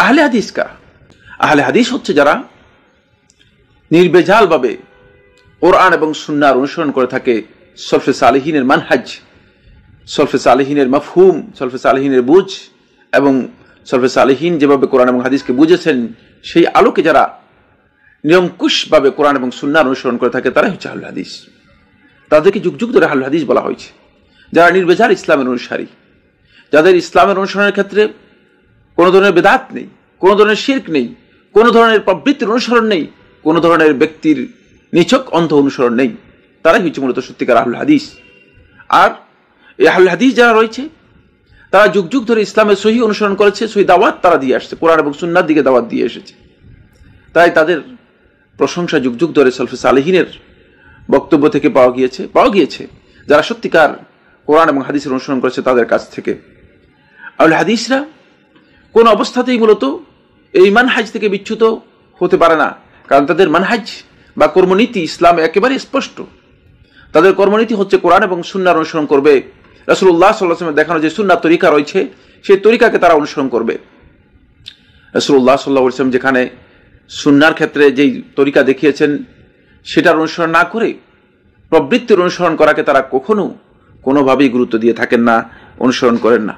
আহলে হাদিস কারা? আহলে হাদিস হচ্ছে যারা নির্ভেজালভাবে কোরআন এবং সুন্নাহর অনুসরণ করে থাকে, সলফে সালেহিনের মানহাজ, সলফে সালেহিনের মাফহুম, সলফে সালেহিনের বুঝ এবং সলফে সালেহিন যেভাবে কোরআন এবং হাদিসকে বুঝেছেন সেই আলোকে যারা নিরঙ্কুশভাবে কোরআন এবং সুন্নাহর অনুসরণ করে থাকে তারাই হচ্ছে আহলে হাদিস। তাদেরকে যুগ যুগ ধরে আহলে হাদিস বলা হয়েছে। যারা নির্ভেজাল ইসলামের অনুসারী, যাদের ইসলামের অনুসরণের ক্ষেত্রে কোনো ধরনের বেদাত নেই, কোনো ধরনের শিরক নেই, কোনো ধরনের প্রবৃত্তির অনুসরণ নেই, কোনো ধরনের ব্যক্তির নিছক অন্ধ অনুসরণ নেই, তারাই হচ্ছে মূলত সত্যিকার আহলে হাদিস। আর এই আহলে হাদিস যারা রয়েছে তারা যুগ যুগ ধরে ইসলামের সহি অনুসরণ করেছে, সহি দাওয়াত তারা দিয়ে আসছে, কোরআন এবং সুন্নাহর দিকে দাওয়াত দিয়ে এসেছে। তাই তাদের প্রশংসা যুগ যুগ ধরে সলফে সালেহিনের বক্তব্য থেকে পাওয়া গিয়েছে যারা সত্যিকার কোরআন এবং হাদিসের অনুসরণ করেছে তাদের কাছ থেকে। আহলে হাদিসরা কোন অবস্থাতেই মূলত এই মানহাজ থেকে বিচ্যুত হতে পারে না, কারণ তাদের মানহাজ বা কর্মনীতি ইসলামে একেবারে স্পষ্ট। তাদের কর্মনীতি হচ্ছে কোরআন এবং সুন্নাহর অনুসরণ করবে। রাসূলুল্লাহ সাল্লাল্লাহু আলাইহি ওয়াসাল্লাম দেখানো যে সুন্নাহ তরিকা রয়েছে সেই তরিকাকে তারা অনুসরণ করবে। রাসূলুল্লাহ সাল্লাল্লাহু আলাইহি ওয়াসাল্লাম যেখানে সুন্নাহর ক্ষেত্রে যেই তরিকা দেখিয়েছেন সেটার অনুসরণ না করে প্রবৃত্তির অনুসরণ করাকে তারা কখনো কোনোভাবেই গুরুত্ব দিয়ে থাকেন না, অনুসরণ করেন না।